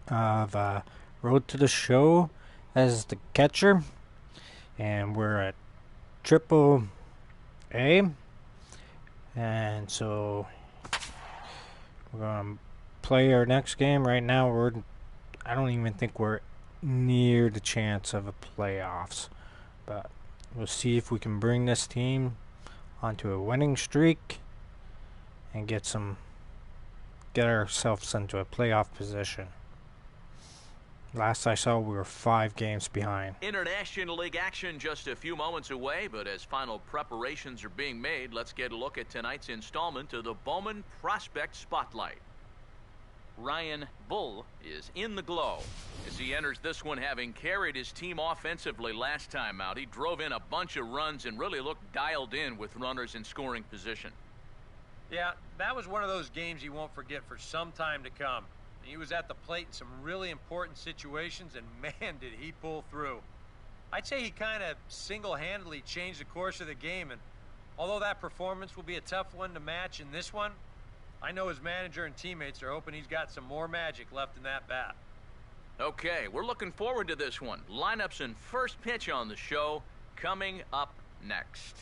of Road to the Show as the catcher, and we're at Triple A, and so we're gonna play our next game. Right now, I don't even think we're near the chance of a playoffs, but we'll see if we can bring this team onto a winning streak and get ourselves into a playoff position. Last I saw, we were 5 games behind. International League action just a few moments away, but as final preparations are being made, let's get a look at tonight's installment of the Bowman Prospect Spotlight. Ryan Bull is in the glow as he enters this one, having carried his team offensively last time out. He drove in a bunch of runs and really looked dialed in with runners in scoring position. Yeah, that was one of those games you won't forget for some time to come. He was at the plate in some really important situations, and man, did he pull through. I'd say he kind of single-handedly changed the course of the game, and although that performance will be a tough one to match in this one, I know his manager and teammates are hoping he's got some more magic left in that bat. Okay, we're looking forward to this one. Lineups and first pitch on the show coming up next.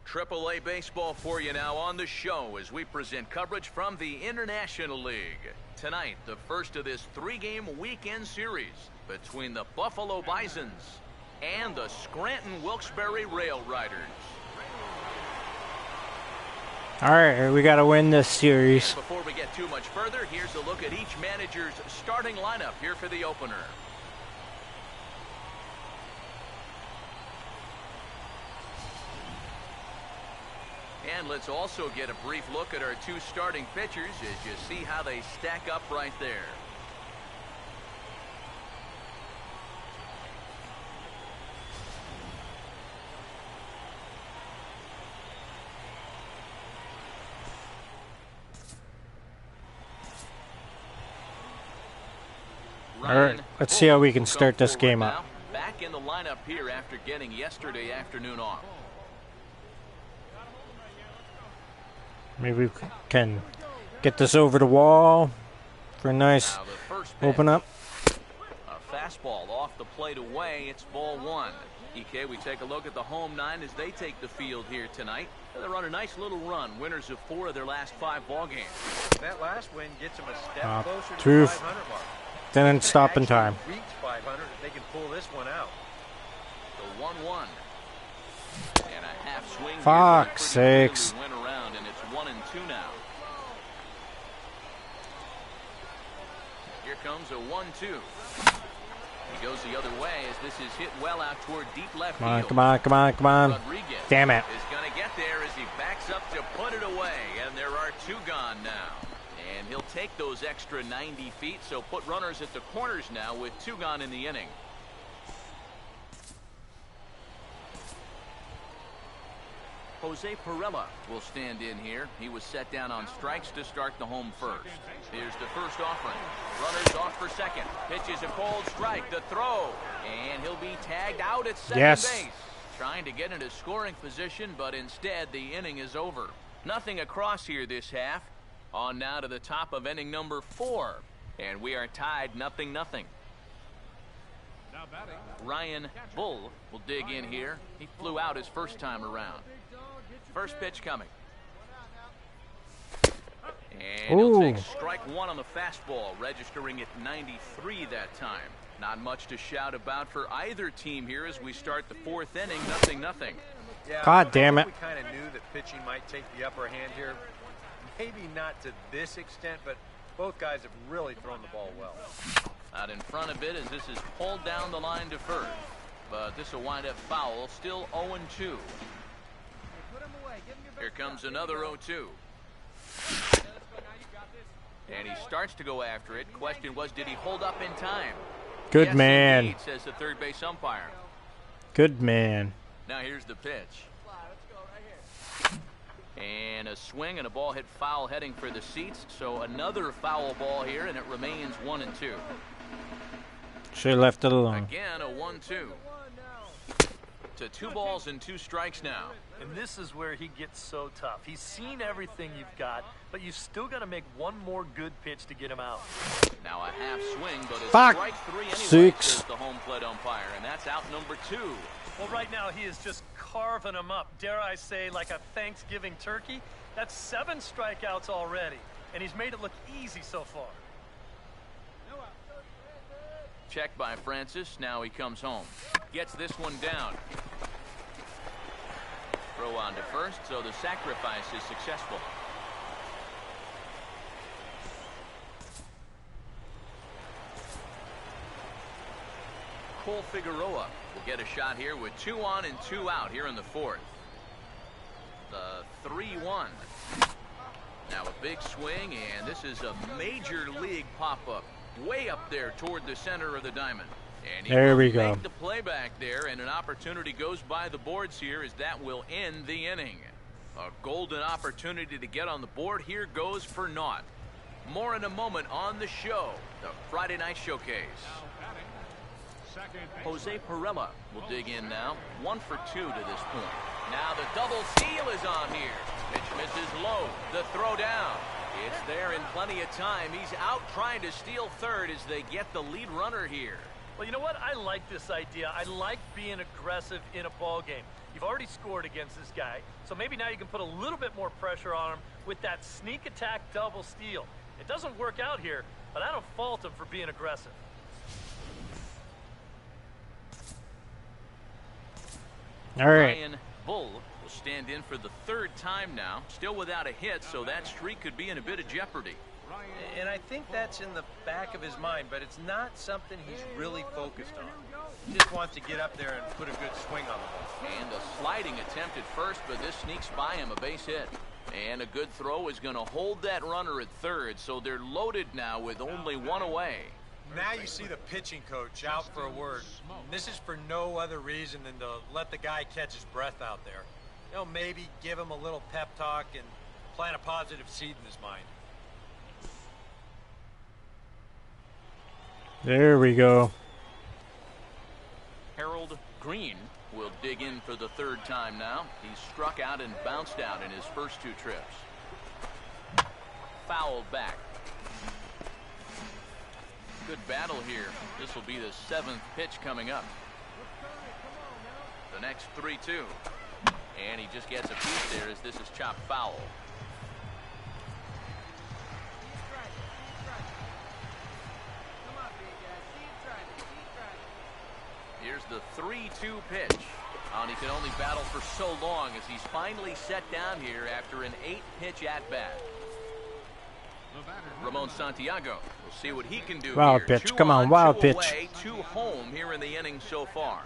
AAA baseball for you now on the show as we present coverage from the International League. Tonight, the first of this 3-game weekend series between the Buffalo Bisons and the Scranton Wilkes-Barre Rail Riders. All right, we got to win this series. And before we get too much further, here's a look at each manager's starting lineup here for the opener. And let's also get a brief look at our 2 starting pitchers as you see how they stack up right there. All right, let's see how we can start this game up. Back in the lineup here after getting yesterday afternoon off. Maybe we can get this over the wall for a nice open up. A fastball off the plate away. It's ball 1. EK, we take a look at the home 9 as they take the field here tonight. They run a nice little run, winners of 4 of their last 5 ball games. That last win gets them a step closer to Truth. the 500 mark. Didn't stop in time. Reach 500 if they can pull this one out. The 1-1. And a half swing. Fuck sakes. Went around, and it's 1-2 now. Here comes a 1-2. He goes the other way as this is hit well out toward deep left field. Come on. Rodriguez Damn it. is going to get there as he backs up to put it away, and there are 2 gone now. And he'll take those extra 90 feet, so put runners at the corners now with 2 gone in the inning. Jose Perella will stand in here. He was set down on strikes to start the home first. Here's the first offering. Runners off for second. Pitches a cold strike. The throw. And he'll be tagged out at second base. Trying to get into scoring position, but instead the inning is over. Nothing across here this half. On now to the top of inning number 4. And we are tied 0-0. Ryan Bull will dig in here. He flew out his first time around. First pitch coming. And he'll take strike 1 on the fastball, registering at 93 that time. Not much to shout about for either team here as we start the 4th inning, 0-0. Yeah, God damn it. We kind of knew that pitching might take the upper hand here. Maybe not to this extent, but both guys have really thrown the ball well. Out in front of it as this is pulled down the line to first. But this will wind up foul, still 0-2. Here comes another 0-2. And he starts to go after it. Question was, did he hold up in time? Good yes, man. Indeed, says the third base umpire. Good man. Now here's the pitch. And a swing and a ball hit foul heading for the seats. So another foul ball here, and it remains 1-2. Should have left it alone. Again, a 1-2. to 2 balls and 2 strikes now. And this is where he gets so tough. He's seen everything you've got, but you've still got to make one more good pitch to get him out. Now a half swing, but it's Fuck. strike 3 anyway, 6. says the home plate umpire, and that's out number 2. Well, right now he is just carving him up, dare I say, like a Thanksgiving turkey. That's 7 strikeouts already, and he's made it look easy so far. Checked by Francis. Now he comes home. Gets this one down. Throw on to first, so the sacrifice is successful. Cole Figueroa will get a shot here with 2 on and 2 out here in the 4th. The 3-1. Now a big swing, and this is a major league pop-up. Way up there toward the center of the diamond. And there we go. Make the play back there, and an opportunity goes by the boards here as that will end the inning. A golden opportunity to get on the board here goes for naught. More in a moment on the show, the Friday Night Showcase. Jose Pirela will dig in now. 1 for 2 to this point. Now the double steal is on here. Pitch misses low. The throw down. It's there in plenty of time. He's out trying to steal third as they get the lead runner here. Well, you know what? I like this idea. I like being aggressive in a ball game. You've already scored against this guy, so maybe now you can put a little bit more pressure on him with that sneak attack double steal. It doesn't work out here, but I don't fault him for being aggressive. All right. Ryan Bull will stand in for the 3rd time now, still without a hit, so that streak could be in a bit of jeopardy. And I think that's in the back of his mind, but it's not something he's really focused on. He just wants to get up there and put a good swing on the ball. And a sliding attempt at first, but this sneaks by him, a base hit. And a good throw is going to hold that runner at third, so they're loaded now with only 1 away. Now you see the pitching coach out for a word. And this is for no other reason than to let the guy catch his breath out there. You know, maybe give him a little pep talk and plant a positive seed in his mind. There we go. Harold Green will dig in for the 3rd time now. He's struck out and bounced out in his first 2 trips. Fouled back. Good battle here. This will be the 7th pitch coming up. The next 3-2. And he just gets a piece there as this is chopped foul. Here's the 3-2 pitch. And he can only battle for so long as he's finally set down here after an 8-pitch at-bat. Ramon Santiago will see what he can do Wild here. pitch. 2 Come on, wild two pitch. Away, 2 home here in the inning so far.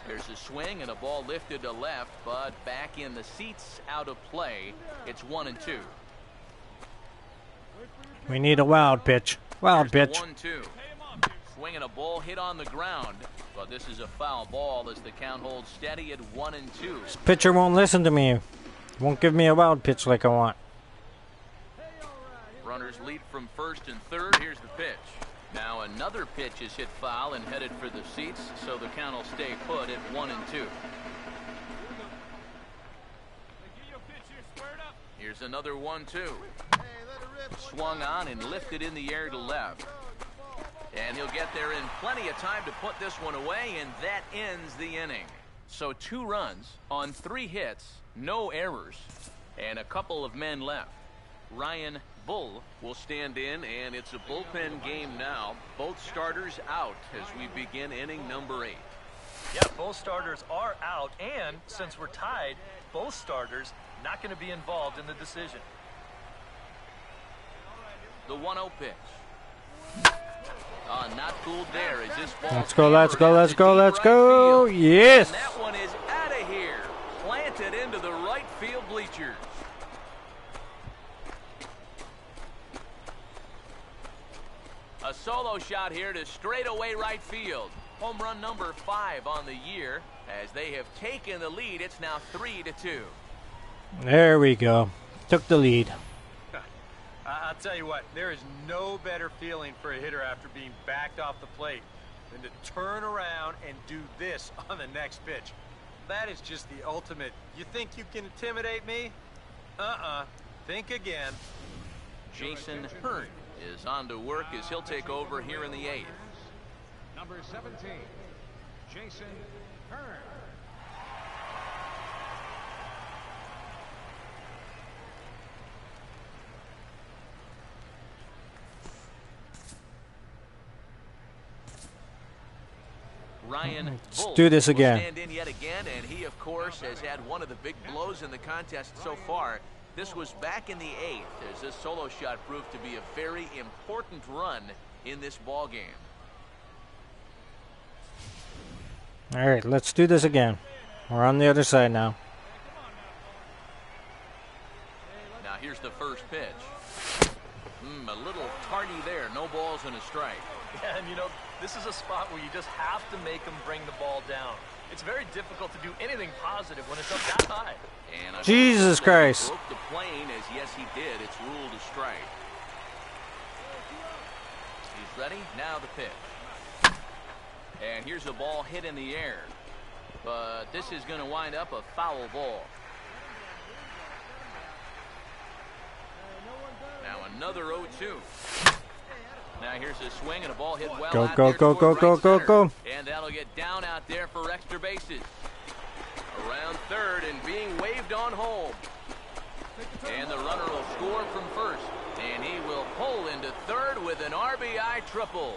There's a swing and a ball lifted to left, but back in the seats, out of play. It's 1-2. We need a wild pitch. Wild Here's pitch. the 1-2. Swing and a ball hit on the ground, but this is a foul ball as the count holds steady at 1-2. This pitcher won't listen to me. Won't give me a wild pitch like I want. Runners lead from first and third. Here's the pitch. Now another pitch is hit foul and headed for the seats, so the count will stay put at 1-2. Here's another 1-2. Swung on and lifted in the air to left. And he'll get there in plenty of time to put this one away, and that ends the inning. So 2 runs on 3 hits, no errors, and a couple of men left. Ryan Bull will stand in, and it's a bullpen game now. Both starters out as we begin inning number 8. Yeah, both starters are out, and since we're tied, both starters not going to be involved in the decision. The 1-0 pitch. Not fooled there as this ball. Let's go, let's go, let's go, let's go. Yes. And that one is out of here. Planted into the right field bleachers. A solo shot here to straightaway right field. Home run number 5 on the year. As they have taken the lead, it's now 3-2. There we go. Took the lead. I'll tell you what, there is no better feeling for a hitter after being backed off the plate. than to turn around and do this on the next pitch. That is just the ultimate. You think you can intimidate me? Think again. Jason Hearn is on to work as he'll take over here in the 8th. Number 17, Jason Hearn. Ryan Let's Wolf do this will again. stand in yet again, and he, of course, has had one of the big blows in the contest so far. This was back in the 8th, as this solo shot proved to be a very important run in this ball game. All right, let's do this again. We're on the other side now. Now here's the first pitch. A little tardy there. No balls and a strike. Yeah, and you know, this is a spot where you just have to make them bring the ball down. It's very difficult to do anything positive when it's up that high. And I Jesus Christ. broke the plane, as yes he did. It's ruled a strike. He's ready. Now the pitch. And here's a ball hit in the air. But this is going to wind up a foul ball. Now another 0-2. Now here's a swing and a ball hit well out there toward right center. And that'll get down out there for extra bases. Around third and being waved on home. And the runner will score from first. And he will pull into third with an RBI triple.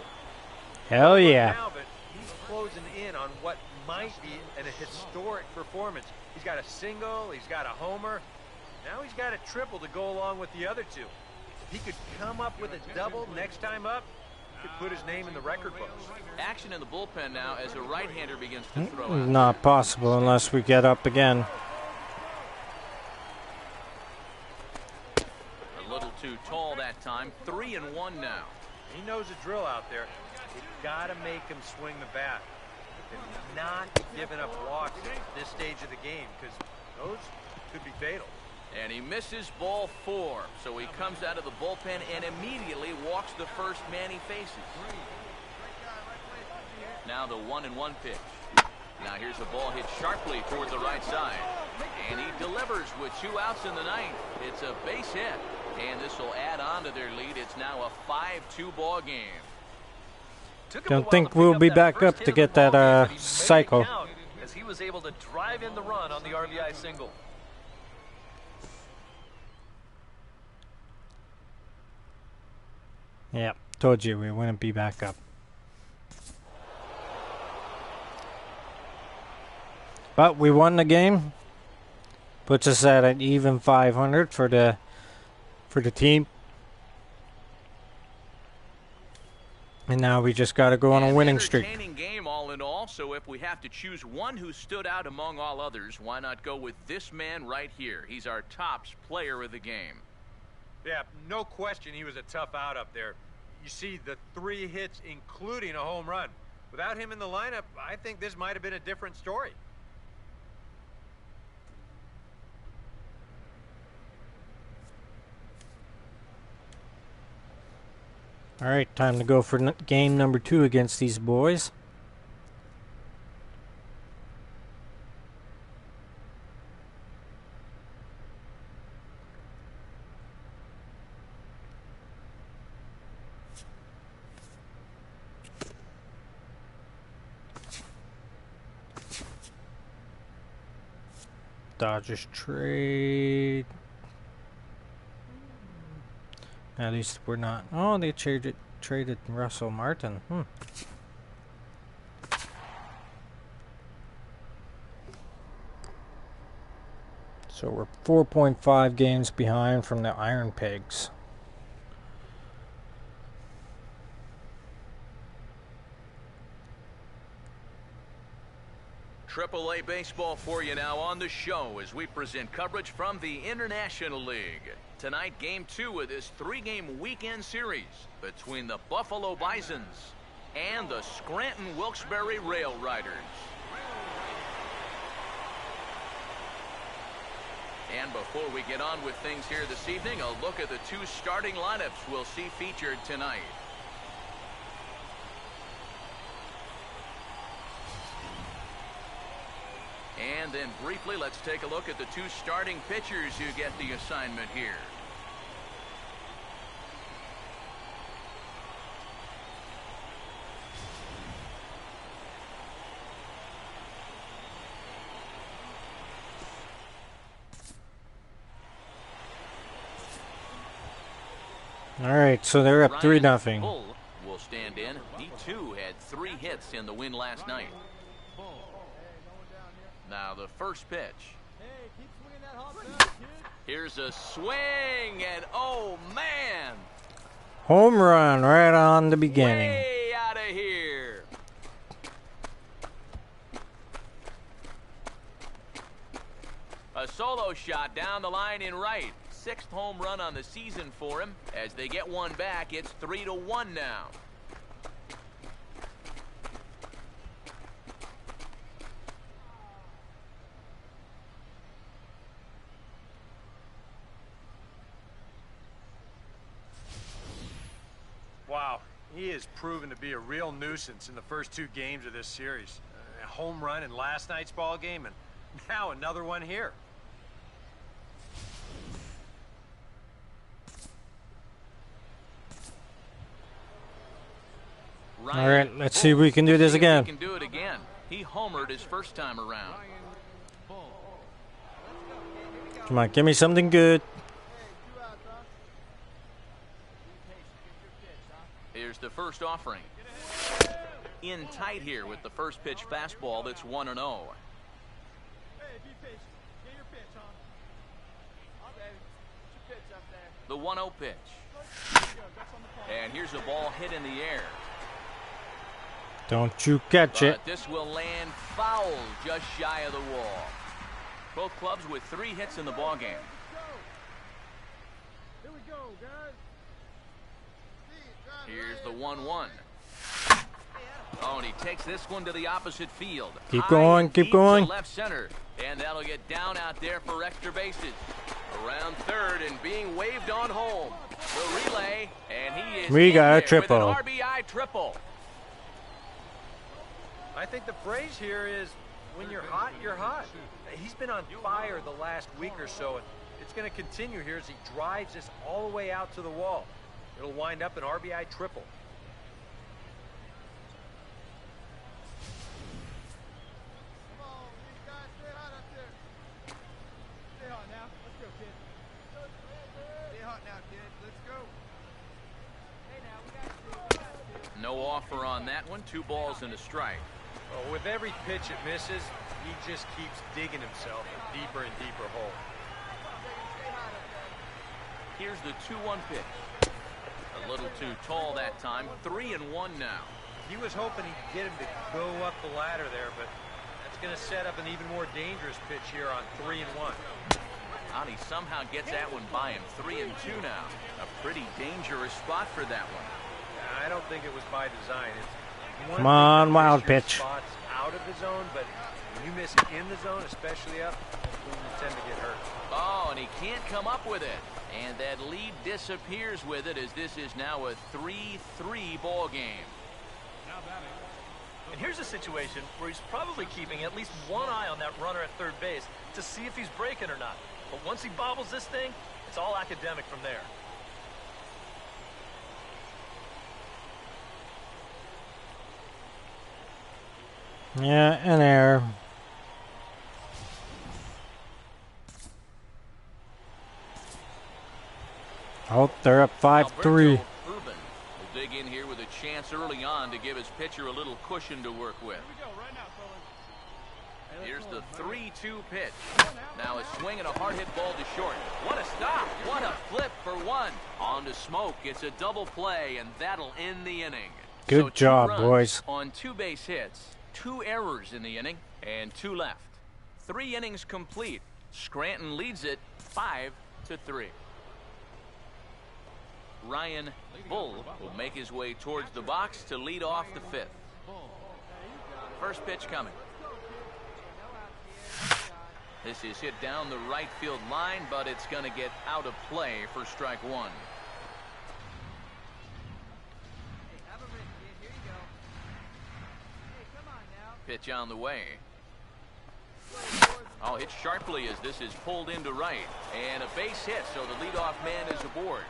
Hell yeah. Now, but he's closing in on what might be a historic performance. He's got a single, he's got a homer. Now he's got a triple to go along with the other two. If he could come up with a double next time up, he could put his name in the record books. Action in the bullpen now as a right-hander begins to throw out. Not possible unless we get up again. A little too tall that time. 3-1 now. He knows the drill out there. You gotta make him swing the bat. And not giving up walks at this stage of the game, because those could be fatal. And he misses ball 4. So he comes out of the bullpen and immediately walks the first man he faces. Now the 1-1 pitch. Now here's a ball hit sharply toward the right side. And he delivers with 2 outs in the 9th. It's a base hit. And this will add on to their lead. It's now a 5-2 ball game. Don't think we'll be back up to get that cycle. As he was able to drive in the run on the RBI single. Yeah, told you we wouldn't be back up. But we won the game. Puts us at an even 500 for the team. And now we just got to go on a winning streak. Entertaining game all in all. So if we have to choose one who stood out among all others, why not go with this man right here? He's our top player of the game. Yeah, no question he was a tough out up there. You see the 3 hits, including a home run. Without him in the lineup, I think this might have been a different story. All right, time to go for game number 2 against these boys. Dodgers trade. At least we're not. Oh, they traded Russell Martin. So we're 4.5 games behind from the Iron Pigs. AAA baseball for you now on the show as we present coverage from the International League. Tonight, Game 2 of this 3-game weekend series between the Buffalo Bisons and the Scranton Wilkes-Barre Rail Riders. And before we get on with things here this evening, a look at the 2 starting lineups we'll see featured tonight. And then briefly, let's take a look at the two starting pitchers who get the assignment here. All right, so they're up 3-0. Bull will stand in. He too had 3 hits in the win last night. Now the first pitch. Here's a swing, and oh man! Home run right on the beginning. Way out of here. A solo shot down the line in right. 6th home run on the season for him. As they get one back, it's 3-1 now. Wow, he has proven to be a real nuisance in the first 2 games of this series. A home run in last night's ball game, and now another one here. All right, let's see if we can do this again. He can do it again. He homered his first time around. Come on, give me something good. Here's the first offering. In tight here with the first pitch fastball that's 1-0. The 1-0 pitch. And here's a ball hit in the air. Don't you catch it. But this will land foul just shy of the wall. Both clubs with 3 hits in the ballgame. Here's the 1-1. Oh, and he takes this one to the opposite field. Keep going, keep going. Left center, and that'll get down out there for extra bases. Around third and being waved on home. The relay, and he is We got a triple. with an RBI triple. I think the phrase here is, when you're hot, you're hot. He's been on fire the last week or so, and it's going to continue here as he drives this all the way out to the wall. It'll wind up an RBI triple. No offer on that one. 2 balls and a strike. Well, with every pitch it misses, he just keeps digging himself a deeper and deeper hole. Here's the 2-1 pitch. A little too tall that time. 3-1 now. He was hoping he'd get him to go up the ladder there, but that's going to set up an even more dangerous pitch here on 3-1. And he somehow gets that one by him. 3-2 now. A pretty dangerous spot for that one. I don't think it was by design. It's one Come on, thing to wild miss your pitch. spots out of the zone, but when you miss in the zone, especially up, you tend to get hurt. Oh, and he can't come up with it. And that lead disappears with it, as this is now a 3-3 ball game. And here's a situation where he's probably keeping at least one eye on that runner at third base to see if he's breaking or not. But once he bobbles this thing, it's all academic from there. Yeah, an error. Oh, they're up 5-3. Urban will dig in here with a chance early on to give his pitcher a little cushion to work with. Here's the 3-2 pitch. Now a swing and a hard hit ball to short. What a stop. What a flip for one. On to Smoke. It's a double play, and that'll end the inning. Good So 2 job, runs boys. on 2 base hits, 2 errors in the inning, and 2 left. 3 innings complete. Scranton leads it 5-3. Ryan Bull will make his way towards the box to lead off the 5th. First pitch coming. This is hit down the right field line, but it's going to get out of play for strike 1. Pitch on the way. Oh, hit sharply as this is pulled into right. And a base hit, so the leadoff man is aboard.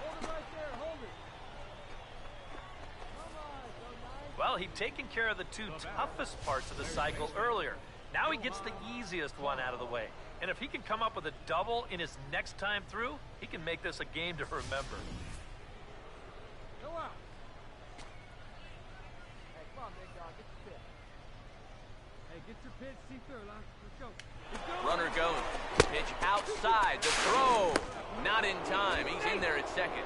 Well, he'd taken care of the two toughest parts of the cycle earlier. Now he gets the easiest one out of the way. And if he can come up with a double in his next time through, he can make this a game to remember. Go out. Hey, come on, big dog. Get your pitch. Hey, get your pitch. See through, Lon. Let's go. Let's go. Runner goes. Pitch outside. The throw. Not in time. He's in there at second.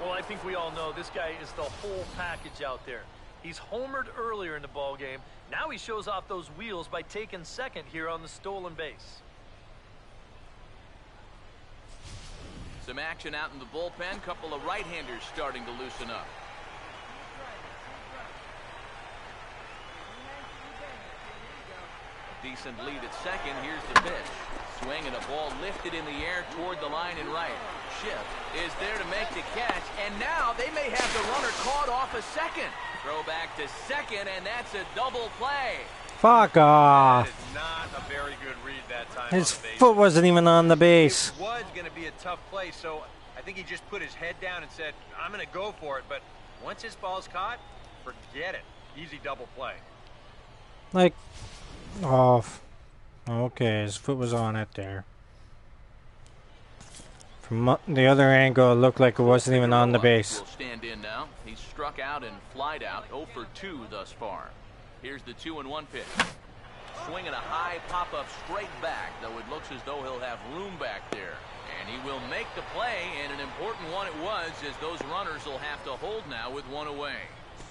Well, I think we all know this guy is the whole package out there. He's homered earlier in the ball game. Now he shows off those wheels by taking second here on the stolen base. Some action out in the bullpen. Couple of right-handers starting to loosen up. A decent lead at second. Here's the pitch. Swing and a ball lifted in the air toward the line and right. Schiff is there to make the catch, and now they may have the runner caught off a second. Throw back to second, and that's a double play. Fuck off. That is not a very good read that time. His on the base. foot wasn't even on the base. It was going to be a tough play, so I think he just put his head down and said, I'm going to go for it. But once his ball's caught, forget it. Easy double play. Like, off. Okay, his foot was on it there. From the other angle, it looked like it wasn't even on the base. Will stand in now. He's struck out and flied out. 0 for 2 thus far. Here's the 2-1 pitch. Swinging a high pop-up straight back, though it looks as though he'll have room back there. And he will make the play, and an important one it was, as those runners will have to hold now with one away.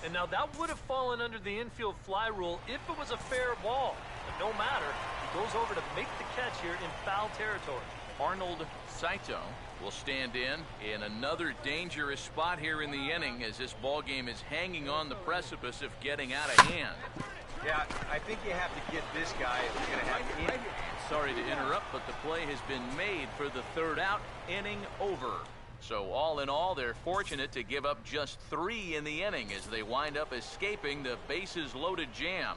And now that would have fallen under the infield fly rule if it was a fair ball. But no matter, he goes over to make the catch here in foul territory. Arnold Saito will stand in another dangerous spot here in the inning, as this ball game is hanging on the precipice of getting out of hand. Yeah, I think you have to get this guy if you're going to have any. Sorry to interrupt, but the play has been made for the third out. Inning over. So all in all, they're fortunate to give up just 3 in the inning as they wind up escaping the bases loaded jam.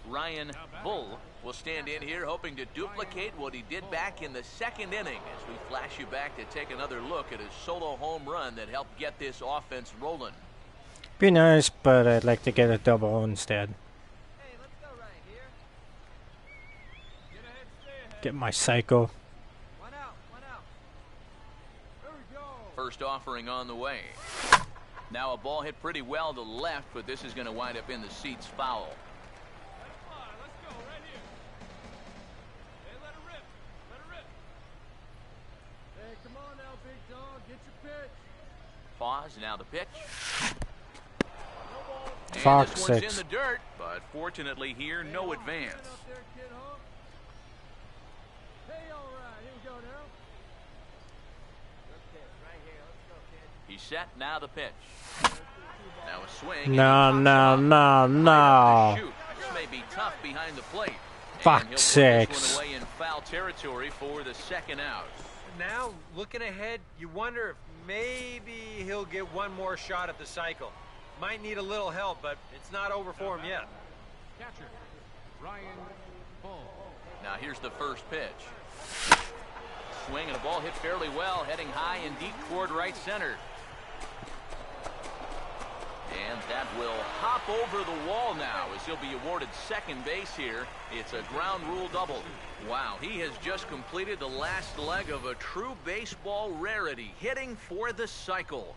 Ryan Bull will stand in here hoping to duplicate what he did back in the second inning, as we flash you back to take another look at his solo home run that helped get this offense rolling. Be nice, but I'd like to get a double instead. Hey, let's go right here. Get ahead, stay ahead. Get my cycle. One out, one out. There we go. First offering on the way. Now a ball hit pretty well to left, but this is going to wind up in the seats foul. Let it fly. Let's go right here. Hey, let it rip. Let it rip. Hey, come on now, big dog. Get your pitch. Pause, now the pitch. And Fox this one's 6. in the dirt, but fortunately here, no advance. Up there, kid, huh? Hey, all right. Here we go now. Good pitch right here. Let's go, kid. He's set, now the pitch. Now a swing. No, no, no, no. Shoot. This may be tough behind the plate. Fuck And he'll put sakes. this one away in foul territory for the second out. Now, looking ahead, you wonder if maybe he'll get one more shot at the cycle. Might need a little help, but it's not over for him yet. Catcher, Ryan Bull. Now here's the first pitch. Swing and a ball hit fairly well, heading high and deep toward right center. And that will hop over the wall now, as he'll be awarded second base here. It's a ground rule double. Wow, he has just completed the last leg of a true baseball rarity, hitting for the cycle.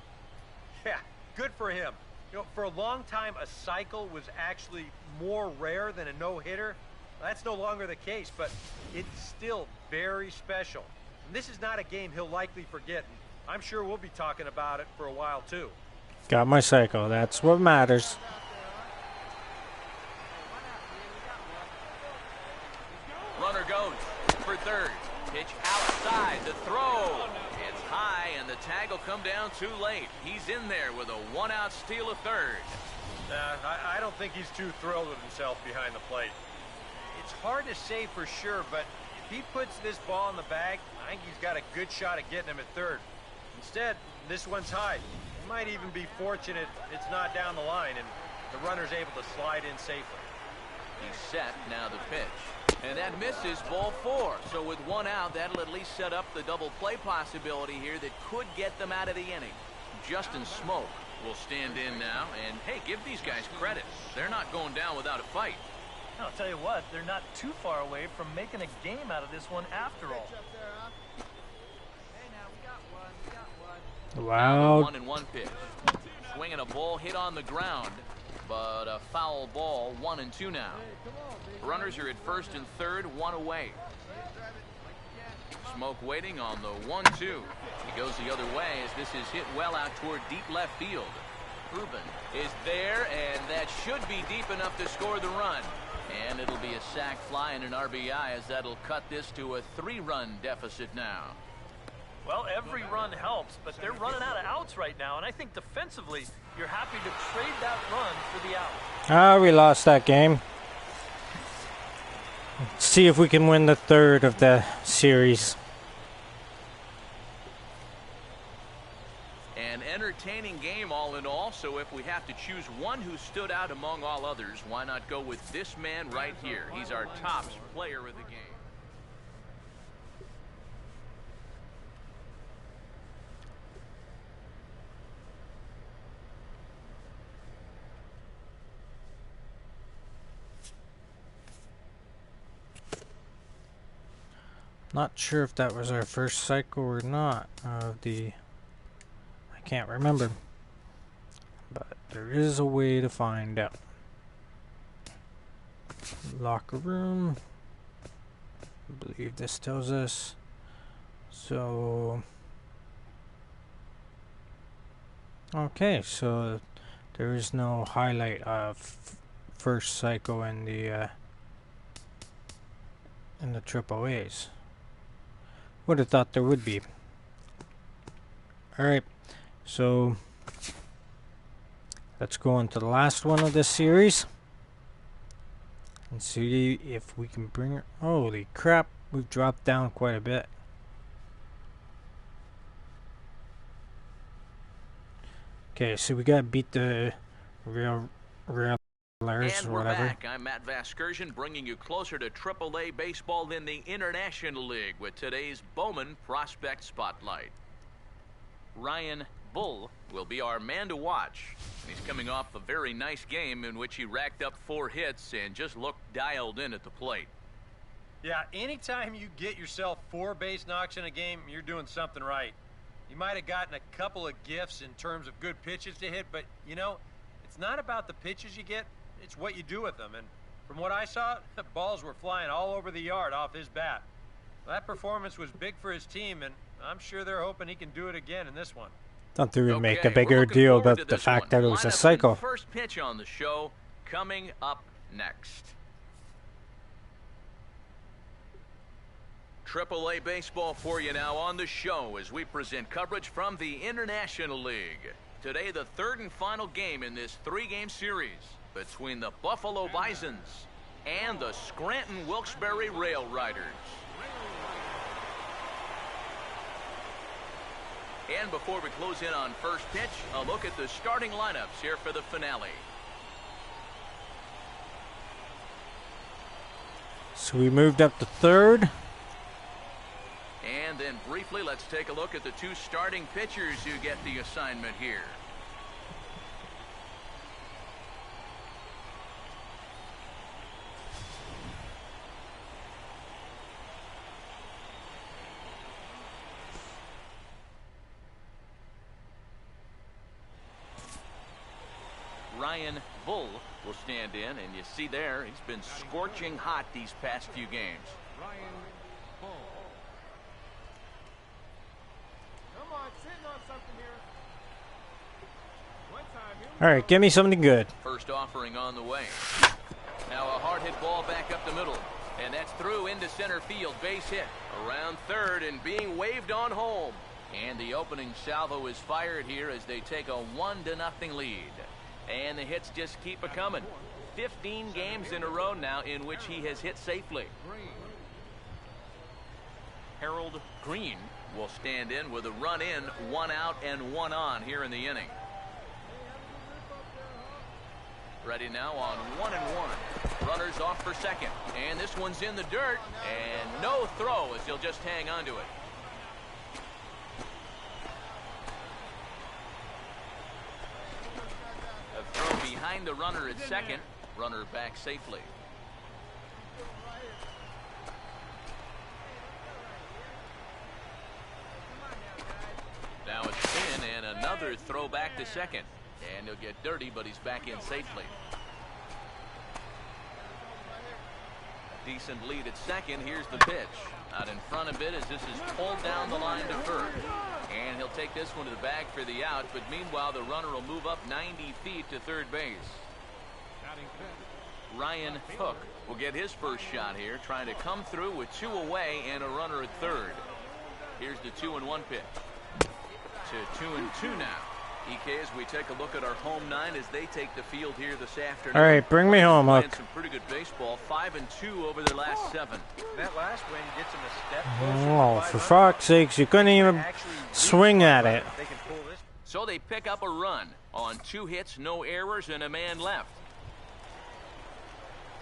Yeah, good for him. You know, for a long time, a cycle was actually more rare than a no-hitter. That's no longer the case, but it's still very special. And this is not a game he'll likely forget. And I'm sure we'll be talking about it for a while, too. Got my cycle. That's what matters. Runner goes for third. Pitch outside. The throw. It's high, and the tag will come down too late. He's in there with a one-out steal of third. I don't think he's too thrilled with himself behind the plate. It's hard to say for sure, but if he puts this ball in the bag, I think he's got a good shot at getting him at third. Instead, this one's high. He might even be fortunate it's not down the line, and the runner's able to slide in safely. He's set, now the pitch. And that misses ball 4. So with 1 out, that'll at least set up the double play possibility here that could get them out of the inning. Justin Smoke will stand in now. And, hey, give these guys credit. They're not going down without a fight. I'll tell you what, they're not too far away from making a game out of this one after all. Wow. 1-1 pitch. Swinging a ball hit on the ground, but a foul ball. 1-2 now. Runners are at first and third, 1 away. Smoke waiting on the 1-2. He goes the other way as this is hit well out toward deep left field. Ruben is there, and that should be deep enough to score the run. And it'll be a sac fly and an RBI as that'll cut this to a 3-run deficit now. Well, every run helps, but they're running out of outs right now, and I think defensively you're happy to trade that run for the out. We lost that game. Let's see if we can win the 3rd of the series. An entertaining game all in all, so if we have to choose one who stood out among all others, why not go with this man right here? He's our top player of the game. Not sure if that was our first cycle or not of the... I can't remember. But there is a way to find out. Locker room. I believe this tells us. So... Okay, so there is no highlight of first cycle in the triple A's. Would have thought there would be. Alright, so let's go into the last one of this series and see if we can bring her. Holy crap, we've dropped down quite a bit. Okay, so we gotta beat the real And or we're whatever. back. I'm Matt Vasgersian, bringing you closer to AAA baseball in the International League with today's Bowman Prospect Spotlight. Ryan Bull will be our man to watch. He's coming off a very nice game in which he racked up 4 hits and just looked dialed in at the plate. Yeah, anytime you get yourself 4 base knocks in a game, you're doing something right. You might have gotten a couple of gifts in terms of good pitches to hit, but, you know, it's not about the pitches you get. It's what you do with them, and from what I saw, the balls were flying all over the yard off his bat. That performance was big for his team, and I'm sure they're hoping he can do it again in this one. Thought they would make a Okay, bigger we're looking deal forward about to the this fact one. that it was a Lineup cycle. and first pitch on the show coming up next. AAA baseball for you now on the show as we present coverage from the International League. Today, the 3rd and final game in this 3-game series between the Buffalo Bisons and the Scranton Wilkes-Barre Rail Riders. And before we close in on first pitch, a look at the starting lineups here for the finale. So we moved up to 3rd. And then briefly, let's take a look at the 2 starting pitchers who get the assignment here. Ryan Bull will stand in, and you see there, he's been scorching hot these past few games. Ryan Bull. Come on, sitting on something here. One time, here we Alright, give me something good. First offering on the way. Now a hard hit ball back up the middle, and that's through into center field. Base hit around 3rd and being waved on home. And the opening salvo is fired here as they take a 1-0 lead. And the hits just keep a-coming. 15 games in a row now in which he has hit safely. Harold Green will stand in with a run in, 1 out and 1 on here in the inning. Ready now on 1-1. Runners off for second. And this one's in the dirt. And no throw as he'll just hang on to it. A throw behind the runner at second. Runner back safely. Now a spin and another throw back to second. And he'll get dirty, but he's back in safely. Decent lead at second. Here's the pitch. Out in front of it as this is pulled down the line to first. And he'll take this one to the bag for the out. But meanwhile, the runner will move up 90 feet to third base. Ryan Hook will get his first shot here, trying to come through with 2 away and a runner at third. Here's the 2-1 pitch. To 2-2 now. EK, as we take a look at our home 9 as they take the field here this afternoon. All right, bring me home, Playing Hook. some pretty good baseball. 5-2 over their last 7. That last win gets him a step closer. Oh, to for 500. fuck's sakes, you couldn't even Actually, swing at it. they can pull this. So they pick up a run on 2 hits, no errors, and a man left.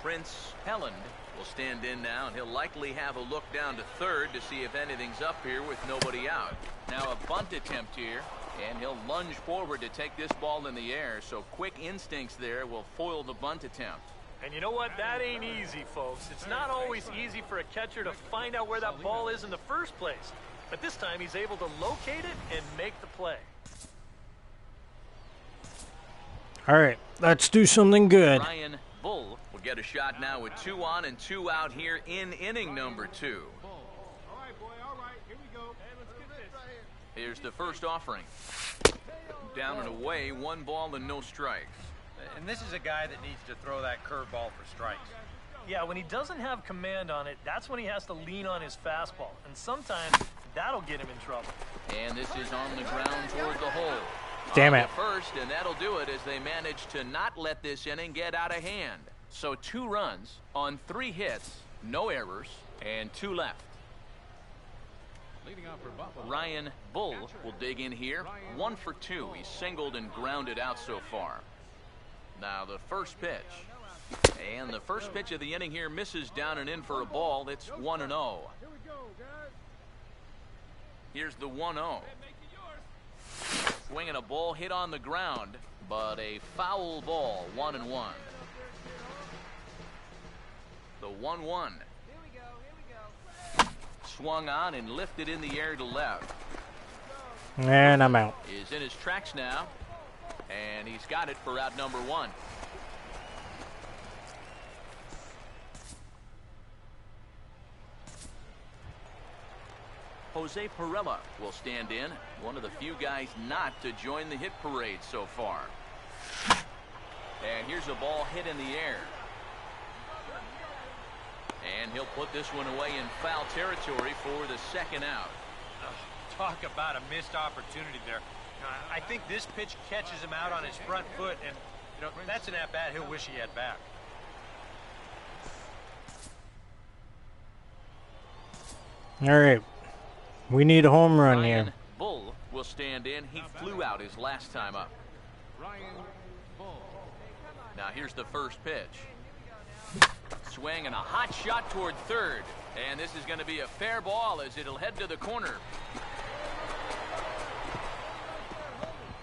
Prince Helland will stand in now, and he'll likely have a look down to third to see if anything's up here with nobody out. Now a bunt attempt here, and he'll lunge forward to take this ball in the air, so quick instincts there will foil the bunt attempt. And you know what? That ain't easy, folks. It's not always easy for a catcher to find out where that ball is in the first place. But this time he's able to locate it and make the play. All right, let's do something good. Ryan Bull will get a shot now with 2 on and 2 out here in inning number 2. All right, boy, all right. Here we go. Hey, let's get this. Here's the first offering. Down and away, 1 ball and no strikes. And this is a guy that needs to throw that curveball for strikes. Yeah, when he doesn't have command on it, that's when he has to lean on his fastball. And sometimes that'll get him in trouble. And this is on the ground toward the hole. Damn On it. the first, and that'll do it as they manage to not let this inning get out of hand. So 2 runs on 3 hits, no errors, and 2 left. Leading off for Buffalo. Ryan Bull will dig in here. 1 for 2. He's singled and grounded out so far. Now the first pitch. And the first pitch of the inning here misses down and in for a ball. It's 1-0. Here we go, guys. Here's the 1-0. Make it yours. Swinging a ball hit on the ground, but a foul ball, 1-1. The 1-1. Swung on and lifted in the air to left. And I'm out. Is in his tracks now, and he's got it for out number 1. Jose Perella will stand in, one of the few guys not to join the hit parade so far. And here's a ball hit in the air. And he'll put this one away in foul territory for the second out. Talk about a missed opportunity there. I think this pitch catches him out on his front foot, and that's an at-bat he'll wish he had back. All right, we need a home run Ryan here. Bull will stand in. He flew out his last time up. Ryan Bull. Now here's the first pitch. Swing and a hot shot toward third. And this is going to be a fair ball as it'll head to the corner.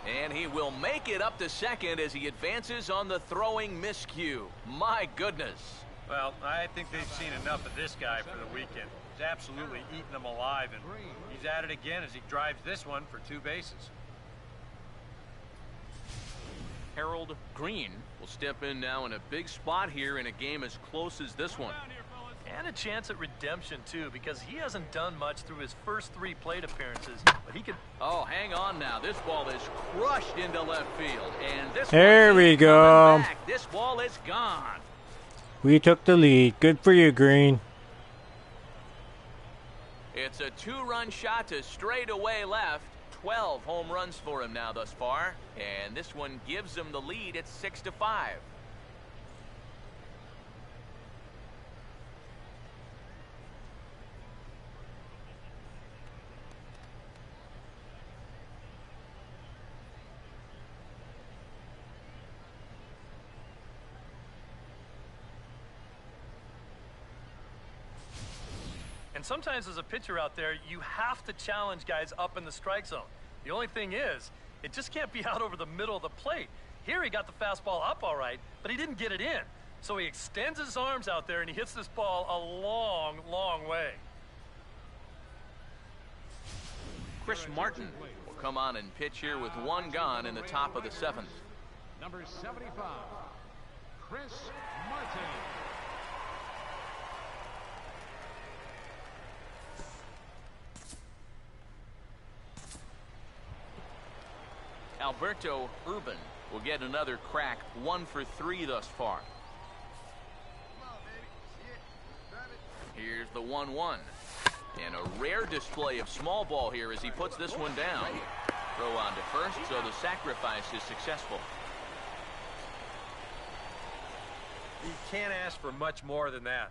And he will make it up to second as he advances on the throwing miscue. My goodness. Well, I think they've seen enough of this guy for the weekend. He's absolutely eating them alive, and he's at it again as he drives this one for 2 bases. Harold Green will step in now in a big spot here in a game as close as this one. And a chance at redemption, too, because he hasn't done much through his first 3 plate appearances. But he could... Oh, hang on now. This ball is crushed into left field. And this There one we is go. coming back. This ball is gone. We took the lead. Good for you, Green. It's a 2-run shot to straightaway left. 12 home runs for him now thus far. And this one gives him the lead at 6-5. And sometimes as a pitcher out there, you have to challenge guys up in the strike zone. The only thing is, it just can't be out over the middle of the plate. Here he got the fastball up all right, but he didn't get it in. So he extends his arms out there and he hits this ball a long, long way. Chris Martin will come on and pitch here with one gone in the top of the 7th. Number 75, Chris Martin. Alberto Urban will get another crack, 1 for 3 thus far. Here's the 1-1. And a rare display of small ball here as he puts this one down. Throw on to first, so the sacrifice is successful. You can't ask for much more than that.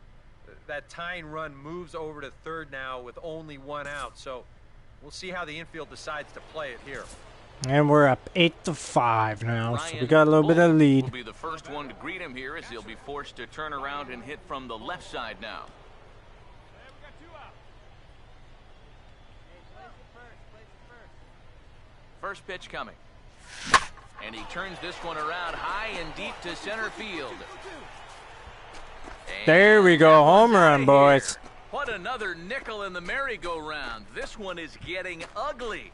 That tying run moves over to third now with only 1 out, so we'll see how the infield decides to play it here. And we're up 8-5 now, so we Ryan got a little bit of Bull lead. will be the first one to greet him here as he'll be forced to turn around and hit from the left side now. Hey, we got 2 out. First pitch coming. And he turns this one around high and deep to center field. And There we go, that one's home run, outta here. boys. What another nickel in the merry-go-round. This one is getting ugly.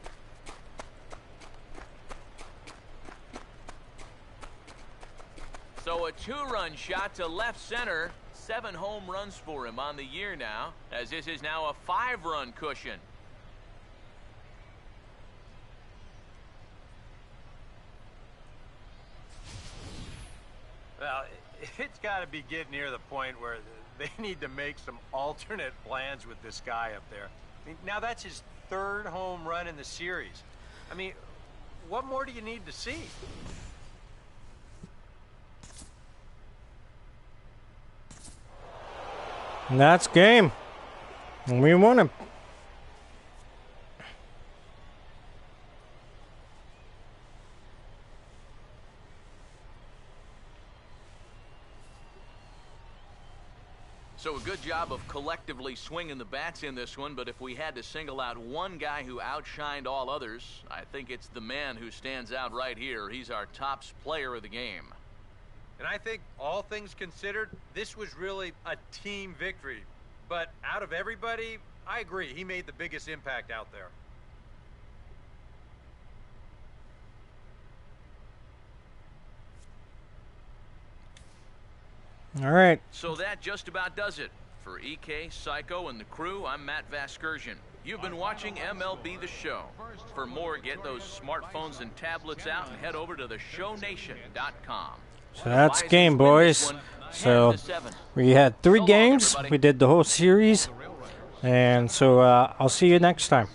So a 2-run shot to left center. 7 home runs for him on the year now, as this is now a 5-run cushion. Well, it's got to be getting near the point where they need to make some alternate plans with this guy up there. I mean, now that's his 3rd home run in the series. I mean, what more do you need to see? And that's game. And we won him. So a good job of collectively swinging the bats in this one, but if we had to single out one guy who outshined all others, I think it's the man who stands out right here. He's our top player of the game. And I think, all things considered, this was really a team victory. But out of everybody, I agree, he made the biggest impact out there. All right. So that just about does it. For EK, Psycho, and the crew, I'm Matt Vasgersian. You've been watching MLB The Show. For more, get those smartphones and tablets out and head over to theshownation.com. So that's game, boys. So we had 3 games. We did the whole series. And so I'll see you next time.